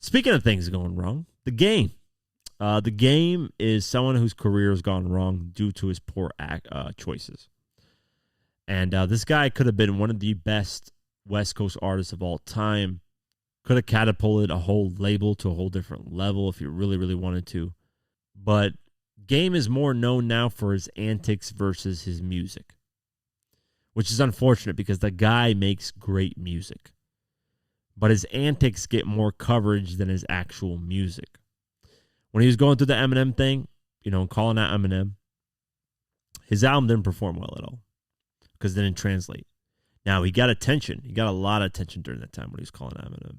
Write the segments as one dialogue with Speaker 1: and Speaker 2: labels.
Speaker 1: Speaking of things going wrong, the game. The game is someone whose career has gone wrong due to his poor choices. And this guy could have been one of the best West Coast artists of all time. Could have catapulted a whole label to a whole different level if he really, really wanted to. But Game is more known now for his antics versus his music, which is unfortunate because the guy makes great music. But his antics get more coverage than his actual music. When he was going through the Eminem thing, calling out Eminem, his album didn't perform well at all because it didn't translate. Now, he got attention. He got a lot of attention during that time when he was calling out Eminem.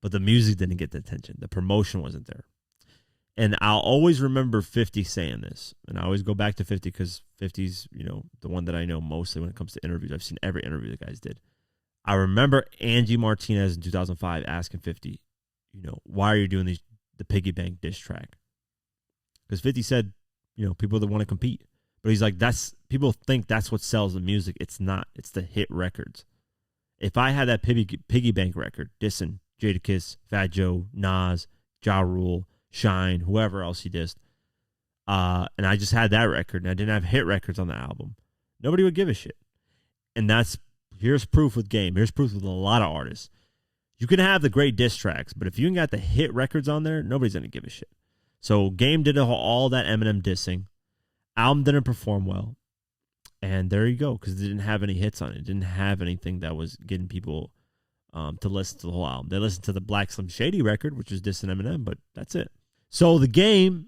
Speaker 1: But the music didn't get the attention. The promotion wasn't there. And I'll always remember 50 saying this. And I always go back to 50 because 50's, the one that I know mostly when it comes to interviews. I've seen every interview the guys did. I remember Angie Martinez in 2005 asking 50, why are you doing the Piggy Bank diss track? Because 50 said, people that want to compete. But he's like, people think that's what sells the music. It's not. It's the hit records. If I had that Piggy Bank record, dissing Jadakiss, Fat Joe, Nas, Ja Rule, Shine, whoever else he dissed, and I just had that record and I didn't have hit records on the album, nobody would give a shit. And here's proof with Game. Here's proof with a lot of artists. You can have the great diss tracks, but if you ain't got the hit records on there, nobody's going to give a shit. So Game did all that Eminem dissing. Album didn't perform well. And there you go, because it didn't have any hits on it. It didn't have anything that was getting people to listen to the whole album. They listened to the Black Slim Shady record, which was dissing Eminem, but that's it. So the Game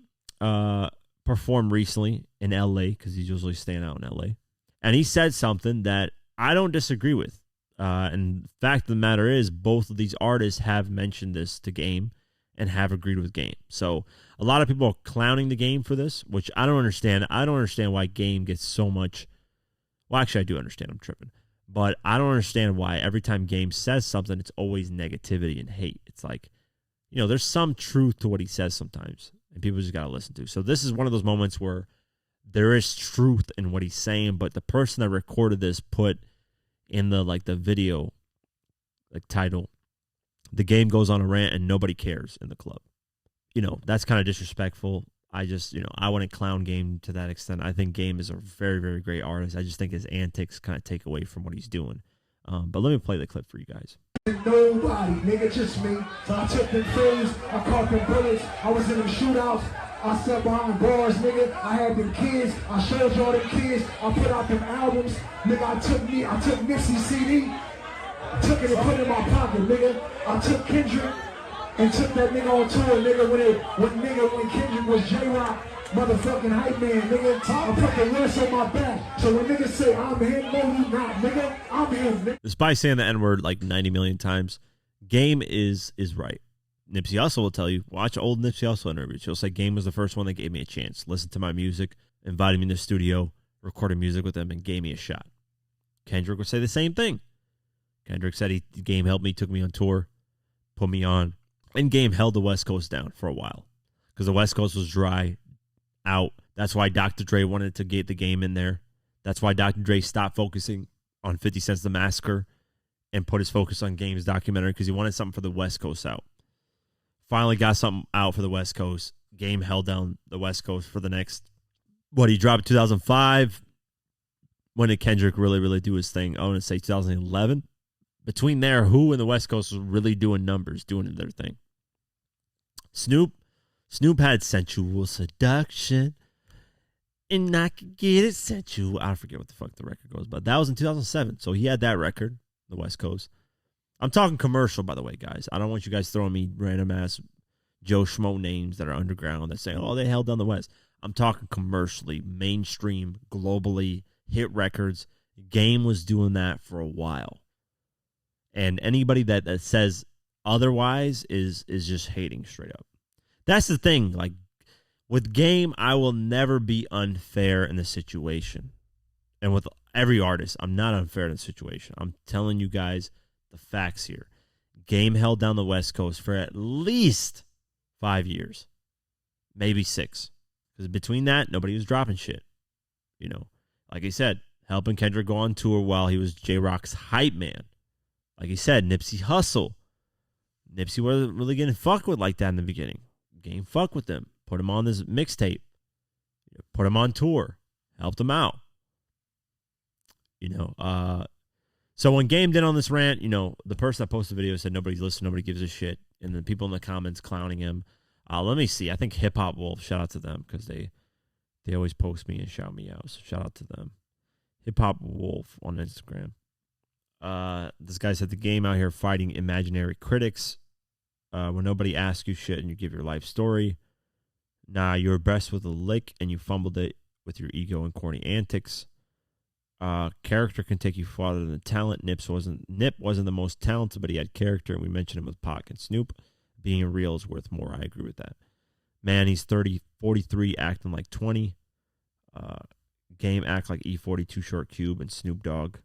Speaker 1: performed recently in L.A., because he's usually staying out in L.A., and he said something that I don't disagree with. And the fact of the matter is, both of these artists have mentioned this to Game and have agreed with Game. So a lot of people are clowning the Game for this, which I don't understand. I don't understand why Game gets so much. Well, actually, I do understand. I'm tripping. But I don't understand why every time Game says something, it's always negativity and hate. It's like, there's some truth to what he says sometimes, and people just got to listen to. So this is one of those moments where there is truth in what he's saying, but the person that recorded this put in the video title, the Game goes on a rant and nobody cares in the club. That's kind of disrespectful. I just, I wouldn't clown Game to that extent. I think Game is a very, very great artist. I just think his antics kind of take away from what he's doing. But let me play the clip for you guys.
Speaker 2: Nobody, nigga, just me. So I took them things, I caught them bullets, I was in them shootouts, I sat behind bars, nigga, I had them kids, I showed y'all them kids, I put out them albums, nigga, I took Nipsey CD, took it and put it in my pocket, nigga. I took Kendrick and took that nigga on tour, nigga, when Kendrick was J-Rock, motherfucking hype man, nigga. I put the lyrics on my back. So when niggas say I'm him, no you not, nigga. I'm him, nigga.
Speaker 1: Despite saying the N-word like 90 million times, Game is right. Nipsey Hussle will tell you, watch old Nipsey Hussle interviews. He'll say Game was the first one that gave me a chance. Listen to my music, invited me in the studio, recorded music with him, and gave me a shot. Kendrick would say the same thing. Kendrick said Game helped me, took me on tour, put me on. And Game held the West Coast down for a while because the West Coast was dry out. That's why Dr. Dre wanted to get the Game in there. That's why Dr. Dre stopped focusing on 50 Cent's The Massacre and put his focus on Game's documentary because he wanted something for the West Coast out. Finally got something out for the West Coast. Game held down the West Coast for the next, he dropped 2005. When did Kendrick really, really do his thing? I want to say 2011. Between there, who in the West Coast was really doing numbers, doing their thing? Snoop had Sensual Seduction, and I could get it sensual. I forget what the fuck the record goes, but that was in 2007. So he had that record, the West Coast. I'm talking commercial, by the way, guys. I don't want you guys throwing me random ass Joe Schmo names that are underground that say, oh, they held down the West. I'm talking commercially, mainstream, globally, hit records. Game was doing that for a while. And anybody that says otherwise is just hating straight up. That's the thing. Like, with Game, I will never be unfair in the situation. And with every artist, I'm not unfair in the situation. I'm telling you guys the facts here. Game held down the West Coast for at least 5 years. Maybe 6. Because between that, nobody was dropping shit. Like I said, helping Kendrick go on tour while he was J-Rock's hype man. Like he said, Nipsey Hussle Nipsey wasn't really getting fucked with like that in the beginning. Game fucked with him. Put him on this mixtape. Put him on tour. Helped him out. So when Game did on this rant, the person that posted the video said nobody's listening, nobody gives a shit. And the people in the comments clowning him. Let me see. I think Hip Hop Wolf, shout out to them because they always post me and shout me out. So shout out to them. Hip Hop Wolf on Instagram. This guy said the Game out here fighting imaginary critics when nobody asks you shit and you give your life story. Nah, you were best with a lick and you fumbled it with your ego and corny antics. Character can take you farther than talent. Nip wasn't the most talented, but he had character, and we mentioned him with Pac and Snoop. Being real is worth more. I agree with that. Man, he's 43, acting like 20. Game act like E40, Too Short, Cube, and Snoop Dogg.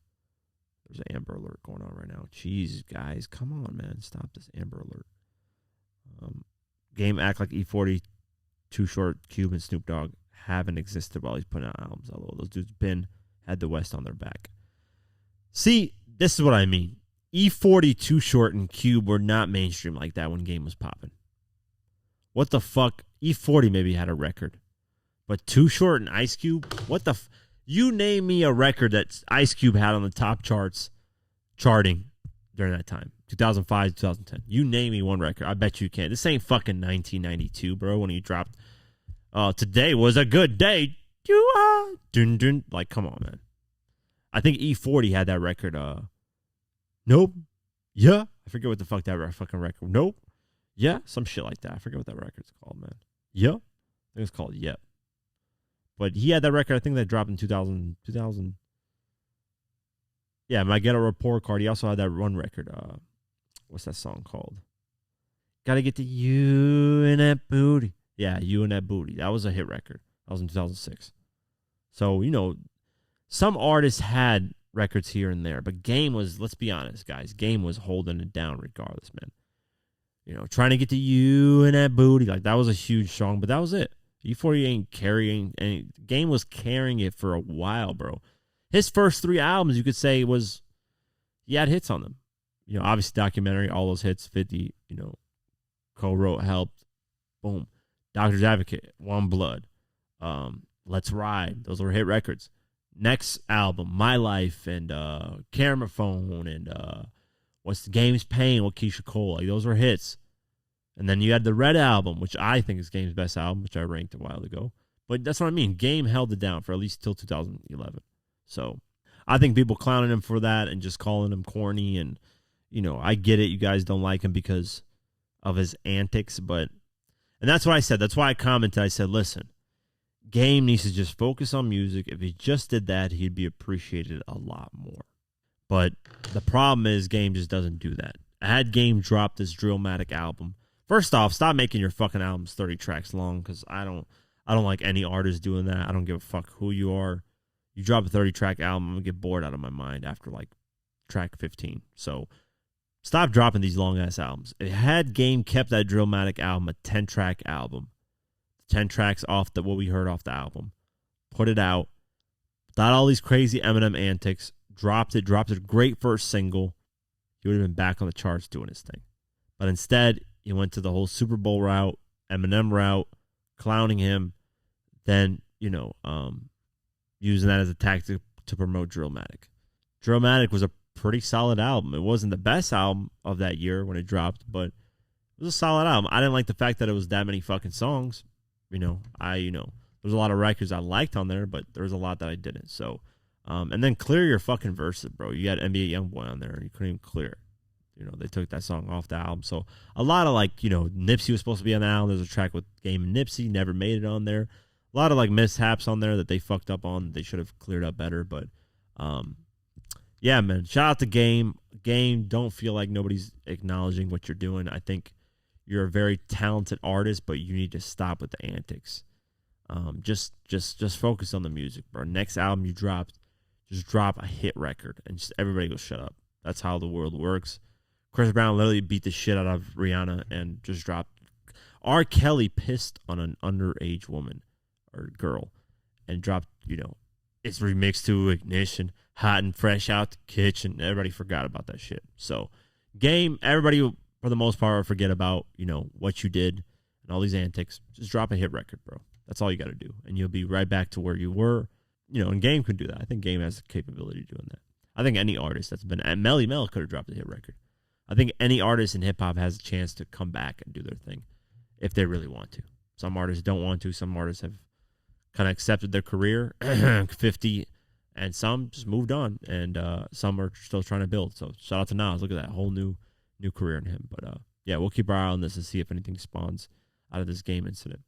Speaker 1: There's an Amber Alert going on right now. Jeez, guys, come on, man, stop this Amber Alert. Game act like E40, Too Short, Cube, and Snoop Dogg haven't existed while he's putting out albums. Although those dudes had the West on their back. See, this is what I mean. E40, Too Short, and Cube were not mainstream like that when Game was popping. What the fuck? E40 maybe had a record. But Too Short and Ice Cube? What the you name me a record that Ice Cube had on the top charts charting during that time. 2005, 2010. You name me one record. I bet you can. This ain't fucking 1992, bro, when he dropped Today Was a Good Day. You are dun dun. Like, come on, man. I think E40 had that record. Nope. Yeah. I forget what the fuck that fucking record. Nope. Yeah. Some shit like that. I forget what that record's called, man. Yeah. I think it's called Yep. But he had that record. I think that dropped in 2000. Yeah, My Ghetto Report Card. He also had that one record. What's that song called? Gotta get to you and that booty. Yeah, You and That Booty. That was a hit record. That was in 2006. So, some artists had records here and there, but Game was, let's be honest, guys, Game was holding it down regardless, man. Trying to get to you and that booty. Like, that was a huge song, but that was it. E40 ain't carrying any. Game was carrying it for a while, bro. His first 3 albums, you could say, he had hits on them. Obviously, Documentary, all those hits, 50, co-wrote, helped, boom. Doctor's Advocate, One Blood, Let's Ride. Those were hit records. Next album, My Life, and Camera Phone, and What's the Game's Pain with Keisha Cole. Like, those were hits. And then you had the Red album, which I think is Game's best album, which I ranked a while ago. But that's what I mean. Game held it down for at least till 2011. So I think people clowning him for that and just calling him corny. And, I get it. You guys don't like him because of his antics. And that's what I said. That's why I commented. I said, listen, Game needs to just focus on music. If he just did that, he'd be appreciated a lot more. But the problem is Game just doesn't do that. I had Game drop this Drillmatic album. First off, stop making your fucking albums 30 tracks long, because I don't like any artist doing that. I don't give a fuck who you are. You drop a 30-track album, I'm going to get bored out of my mind after, like, track 15. So stop dropping these long-ass albums. It had Game kept that Drillmatic album a 10-track album, 10 tracks off what we heard off the album, put it out, without all these crazy Eminem antics, dropped it, great first single, he would have been back on the charts doing his thing. But instead, he went to the whole Super Bowl route, Eminem route, clowning him, then, using that as a tactic to promote Drillmatic. Drillmatic was a pretty solid album. It wasn't the best album of that year when it dropped, but it was a solid album. I didn't like the fact that it was that many fucking songs. There's a lot of records I liked on there, but there was a lot that I didn't. So, and then clear your fucking verses, bro. You had NBA Youngboy on there, and you couldn't even clear it. They took that song off the album. So a lot of Nipsey was supposed to be on the album. There's a track with Game and Nipsey, never made it on there. A lot of mishaps on there that they fucked up on. They should have cleared up better. But yeah, man, shout out to Game. Game, don't feel like nobody's acknowledging what you're doing. I think you're a very talented artist, but you need to stop with the antics. Just focus on the music, bro. Next album you dropped, just drop a hit record and just everybody go shut up. That's how the world works. Chris Brown literally beat the shit out of Rihanna and just dropped. R. Kelly pissed on an underage woman or girl and dropped, it's remixed to Ignition, hot and fresh out the kitchen. Everybody forgot about that shit. So, Game, everybody for the most part, forget about, what you did and all these antics. Just drop a hit record, bro. That's all you got to do. And you'll be right back to where you were. And Game can do that. I think Game has the capability of doing that. I think any artist that's been, and Melly Mel could have dropped a hit record. I think any artist in hip hop has a chance to come back and do their thing if they really want to. Some artists don't want to. Some artists have kind of accepted their career, 50, and some just moved on, and some are still trying to build. So shout out to Nas. Look at that whole new career in him. But yeah, we'll keep our eye on this and see if anything spawns out of this Game incident.